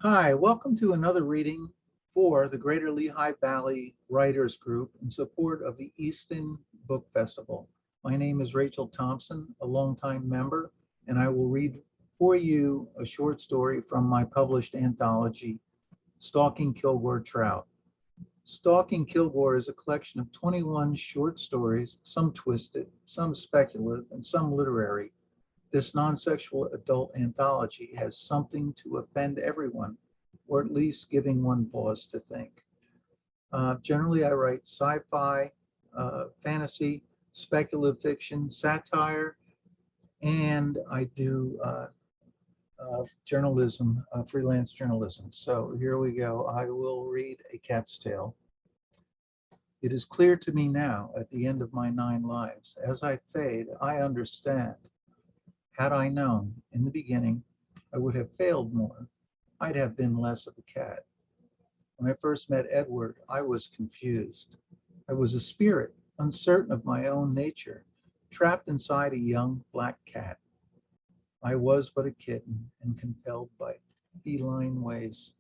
Hi, welcome to another reading for the Greater Lehigh Valley Writers Group in support of the Easton Book Festival. My name is Rachel Thompson, a longtime member, and I will read for you a short story from my published anthology, Stalking Kilgore Trout. Stalking Kilgore is a collection of 21 short stories, some twisted, some speculative, and some literary. This non-sexual adult anthology has something to offend everyone, or at least giving one pause to think. Generally, I write sci-fi, fantasy, speculative fiction, satire, and I do journalism, freelance journalism. So here we go. I will read A Cat's Tale. It is clear to me now, at the end of my 9 lives, as I fade, I understand. Had I known in the beginning, I would have failed more. I'd have been less of a cat. When I first met Edward, I was confused. I was a spirit, uncertain of my own nature, trapped inside a young black cat. I was but a kitten and compelled by feline ways.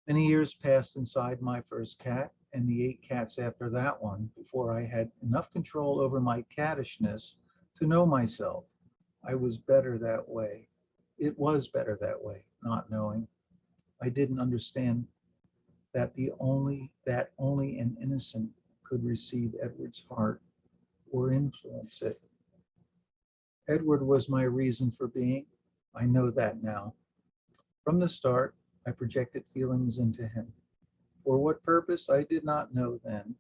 Many years passed inside my first cat and the 8 cats after that one before I had enough control over my cattishness to know myself. I was better that way. It was better that way, not knowing. I didn't understand that only an innocent could receive Edward's heart or influence it. Edward was my reason for being. I know that now. From the start, I projected feelings into him. For what purpose, I did not know then.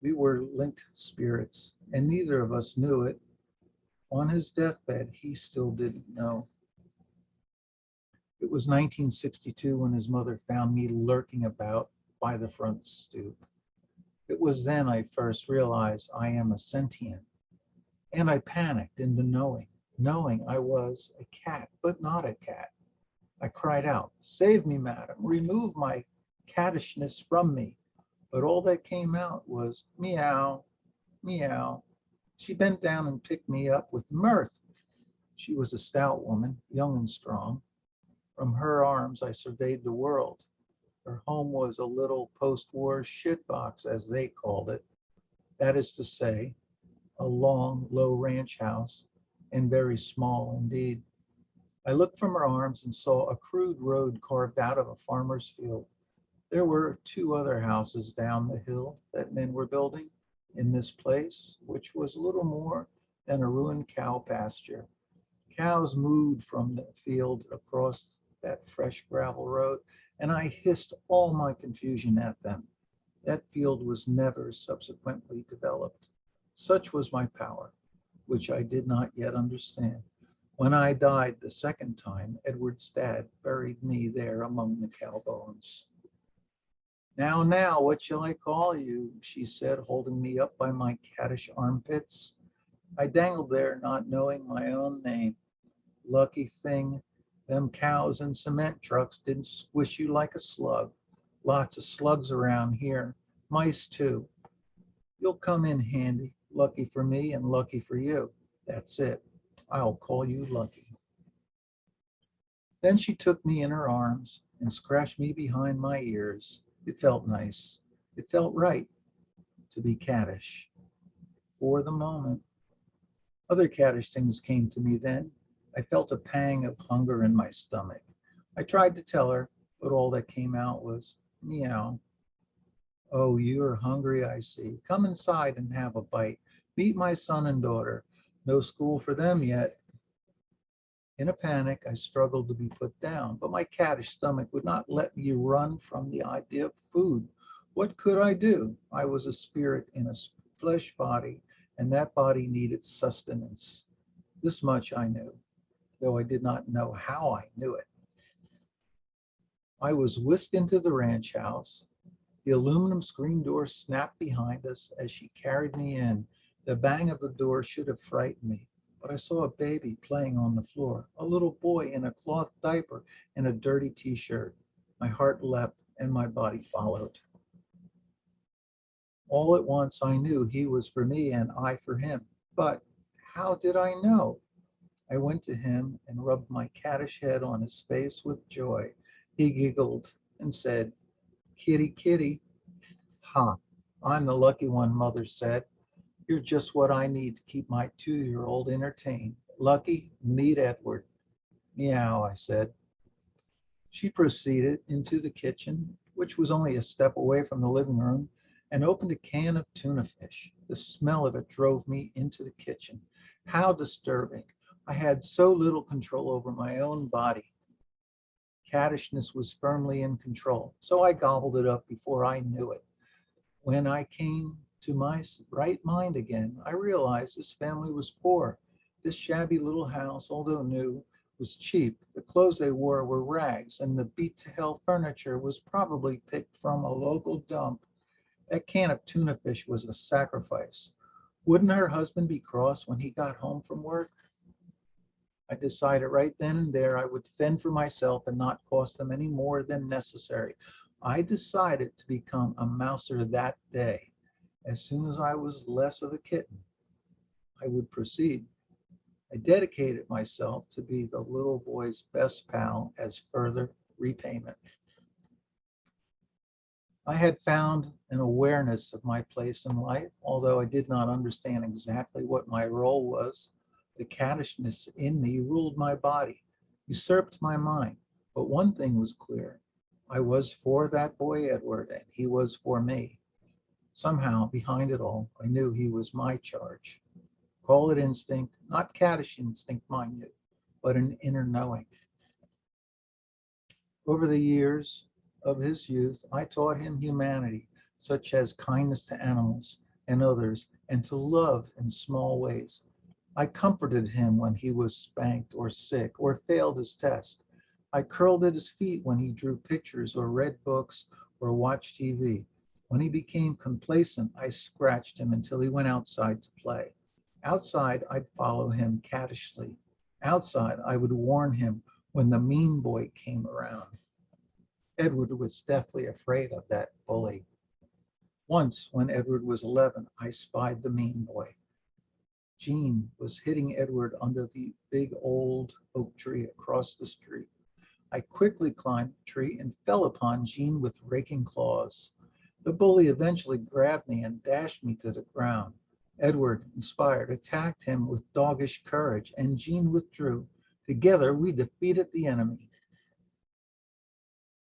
We were linked spirits, and neither of us knew it. On his deathbed, he still didn't know. It was 1962 when his mother found me lurking about by the front stoop. It was then I first realized I am a sentient. And I panicked in the knowing I was a cat, but not a cat. I cried out, "Save me, madam, remove my cattishness from me." But all that came out was meow, meow. She bent down and picked me up with mirth. She was a stout woman, young and strong. From her arms I surveyed the world. Her home was a little post-war shitbox, as they called it. That is to say, a long, low ranch house, and very small indeed. I looked from her arms and saw a crude road carved out of a farmer's field. There were 2 other houses down the hill that men were building in this place, which was little more than a ruined cow pasture. Cows mooed from the field across that fresh gravel road, and I hissed all my confusion at them. That field was never subsequently developed. Such was my power, which I did not yet understand. When I died the second time, Edward's dad buried me there among the cow bones. Now, what shall I call you?" she said, holding me up by my cattish armpits. I dangled there, not knowing my own name. Lucky thing, them cows and cement trucks didn't squish you like a slug. Lots of slugs around here, mice too. You'll come in handy. Lucky for me and lucky for you. That's it. I'll call you Lucky. Then she took me in her arms and scratched me behind my ears. It felt nice. It felt right to be cattish. For the moment. Other cattish things came to me then. I felt a pang of hunger in my stomach. I tried to tell her, but all that came out was meow. "Oh, you're hungry, I see. Come inside and have a bite. Meet my son and daughter. No school for them yet." In a panic, I struggled to be put down, but my cattish stomach would not let me run from the idea of food. What could I do? I was a spirit in a flesh body, and that body needed sustenance. This much I knew, though I did not know how I knew it. I was whisked into the ranch house. The aluminum screen door snapped behind us as she carried me in. The bang of the door should have frightened me, but I saw a baby playing on the floor, a little boy in a cloth diaper and a dirty t-shirt. My heart leapt and my body followed. All at once I knew he was for me and I for him. But how did I know? I went to him and rubbed my cattish head on his face with joy. He giggled and said, "Kitty, kitty." "Ha, I'm the lucky one," Mother said. "You're just what I need to keep my 2-year-old entertained. Lucky, meet Edward." "Meow," I said. She proceeded into the kitchen, which was only a step away from the living room, and opened a can of tuna fish. The smell of it drove me into the kitchen. How disturbing. I had so little control over my own body. Cattishness was firmly in control, so I gobbled it up before I knew it. When I came to my right mind again, I realized this family was poor. This shabby little house, although new, was cheap. The clothes they wore were rags, and the beat-to-hell furniture was probably picked from a local dump. That can of tuna fish was a sacrifice. Wouldn't her husband be cross when he got home from work? I decided right then and there I would fend for myself and not cost them any more than necessary. I decided to become a mouser that day. As soon as I was less of a kitten, I would proceed. I dedicated myself to be the little boy's best pal as further repayment. I had found an awareness of my place in life, although I did not understand exactly what my role was. The cattishness in me ruled my body, usurped my mind. But one thing was clear. I was for that boy Edward, and he was for me. Somehow, behind it all, I knew he was my charge. Call it instinct, not cattish instinct, mind you, but an inner knowing. Over the years of his youth, I taught him humanity, such as kindness to animals and others, and to love in small ways. I comforted him when he was spanked or sick or failed his test. I curled at his feet when he drew pictures or read books or watched TV. When he became complacent, I scratched him until he went outside to play. Outside, I'd follow him cattishly. Outside, I would warn him when the mean boy came around. Edward was deathly afraid of that bully. Once, when Edward was 11, I spied the mean boy. Jean was hitting Edward under the big old oak tree across the street. I quickly climbed the tree and fell upon Jean with raking claws. The bully eventually grabbed me and dashed me to the ground. Edward, inspired, attacked him with doggish courage, and Jean withdrew. Together, we defeated the enemy.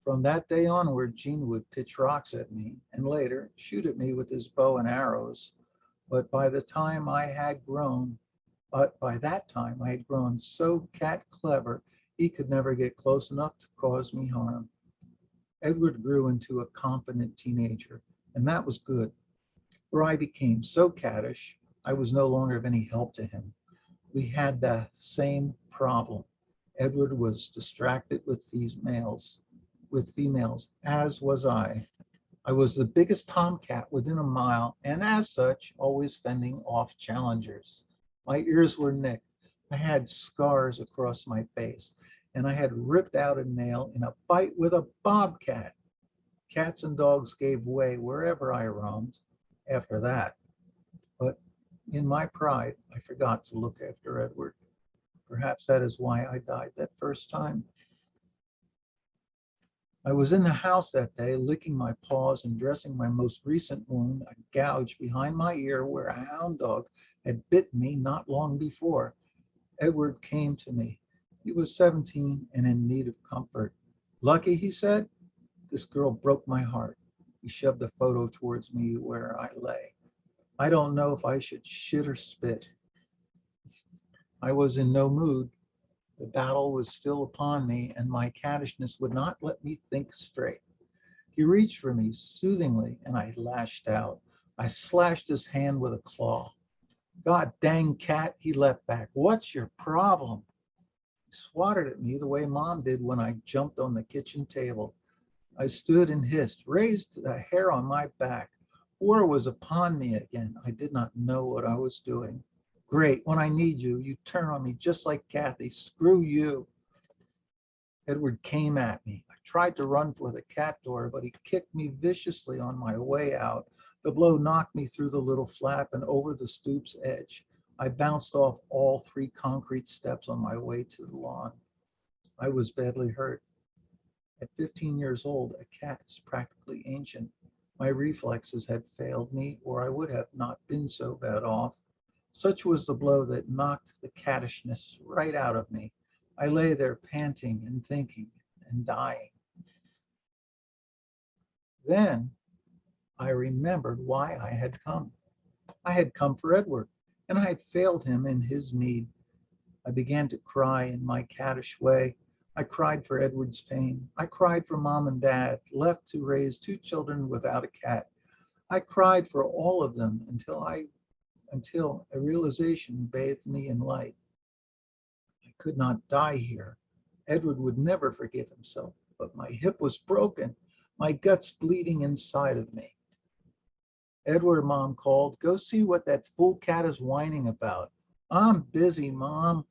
From that day onward, Jean would pitch rocks at me and later shoot at me with his bow and arrows. But by that time I had grown so cat clever, he could never get close enough to cause me harm. Edward grew into a confident teenager, and that was good, for I became so cattish, I was no longer of any help to him. We had the same problem. Edward was distracted with females, as was I. I was the biggest tomcat within a mile, and as such, always fending off challengers. My ears were nicked. I had scars across my face, and I had ripped out a nail in a fight with a bobcat. Cats and dogs gave way wherever I roamed after that. But in my pride, I forgot to look after Edward. Perhaps that is why I died that first time. I was in the house that day, licking my paws and dressing my most recent wound, a gouge behind my ear where a hound dog had bitten me not long before. Edward came to me. He was 17 and in need of comfort. "Lucky," he said. This girl broke my heart. He shoved a photo towards me where I lay. I don't know if I should shit or spit. I was in no mood. The battle was still upon me, and my cattishness would not let me think straight. He reached for me soothingly, and I lashed out. I slashed his hand with a claw. "God dang cat," he leapt back. "What's your problem?" He swatted at me the way Mom did when I jumped on the kitchen table. I stood and hissed, raised the hair on my back. War was upon me again. I did not know what I was doing. "Great, when I need you, you turn on me just like Kathy. Screw you." Edward came at me. I tried to run for the cat door, but he kicked me viciously on my way out. The blow knocked me through the little flap and over the stoop's edge. I bounced off all 3 concrete steps on my way to the lawn. I was badly hurt. At 15 years old, a cat is practically ancient. My reflexes had failed me, or I would have not been so bad off. Such was the blow that knocked the cattishness right out of me. I lay there panting and thinking and dying. Then I remembered why I had come. I had come for Edward, and I had failed him in his need. I began to cry in my cattish way. I cried for Edward's pain. I cried for mom and dad, left to raise 2 children without a cat. I cried for all of them until a realization bathed me in light. I could not die here. Edward would never forgive himself, but my hip was broken, my guts bleeding inside of me. Edward, mom called, go see what that fool cat is whining about. I'm busy, mom.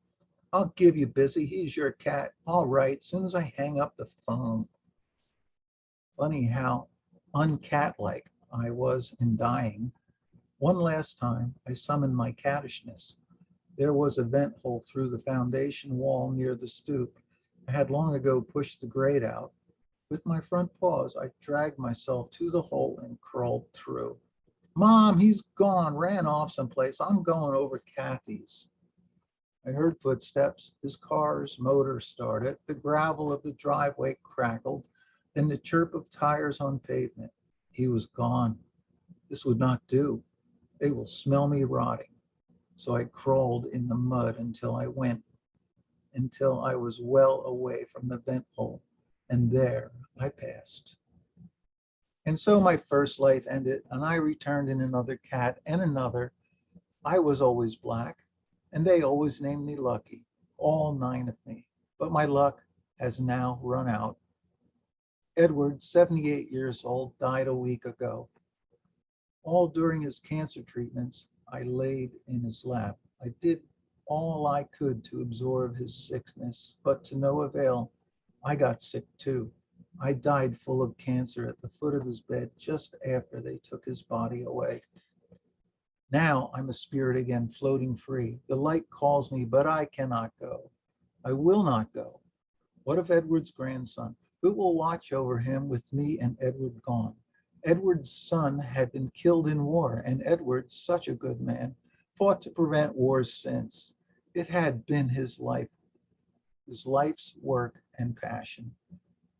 I'll give you busy. He's your cat. All right, soon as I hang up the phone. Funny how uncat-like I was in dying. One last time, I summoned my cattishness. There was a vent hole through the foundation wall near the stoop. I had long ago pushed the grate out. With my front paws, I dragged myself to the hole and crawled through. Mom, he's gone, ran off someplace. I'm going over Kathy's. I heard footsteps. His car's motor started. The gravel of the driveway crackled. Then the chirp of tires on pavement. He was gone. This would not do. They will smell me rotting. So I crawled in the mud until I was well away from the vent hole. And there I passed. And so my first life ended, and I returned in another cat and another. I was always black, and they always named me Lucky, all 9 of me. But my luck has now run out. Edward, 78 years old, died a week ago. All during his cancer treatments, I laid in his lap. I did all I could to absorb his sickness, but to no avail. I got sick too. I died full of cancer at the foot of his bed just after they took his body away. Now I'm a spirit again, floating free. The light calls me, but I cannot go. I will not go. What of Edward's grandson? Who will watch over him with me and Edward gone? Edward's son had been killed in war, and Edward, such a good man, fought to prevent wars since. It had been his life's work and passion.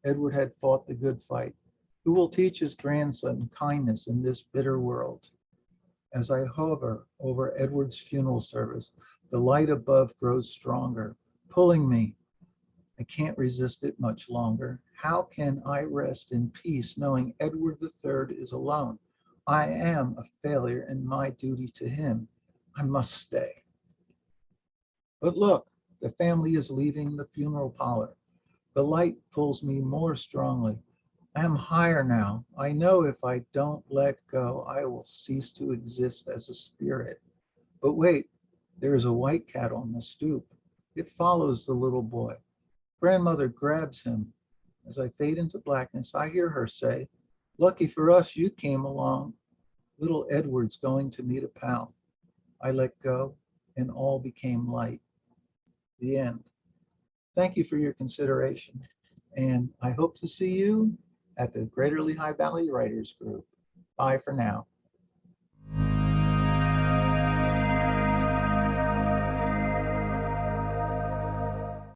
Edward had fought the good fight. Who will teach his grandson kindness in this bitter world? As I hover over Edward's funeral service, the light above grows stronger, pulling me. I can't resist it much longer. How can I rest in peace knowing Edward III is alone? I am a failure in my duty to him. I must stay. But look, the family is leaving the funeral parlor. The light pulls me more strongly. I am higher now. I know if I don't let go, I will cease to exist as a spirit. But wait, there is a white cat on the stoop. It follows the little boy. Grandmother grabs him. As I fade into blackness, I hear her say, lucky for us, you came along. Little Edward's going to meet a pal. I let go, and all became light. The end. Thank you for your consideration, and I hope to see you at the Greater Lehigh Valley Writers Group. Bye for now.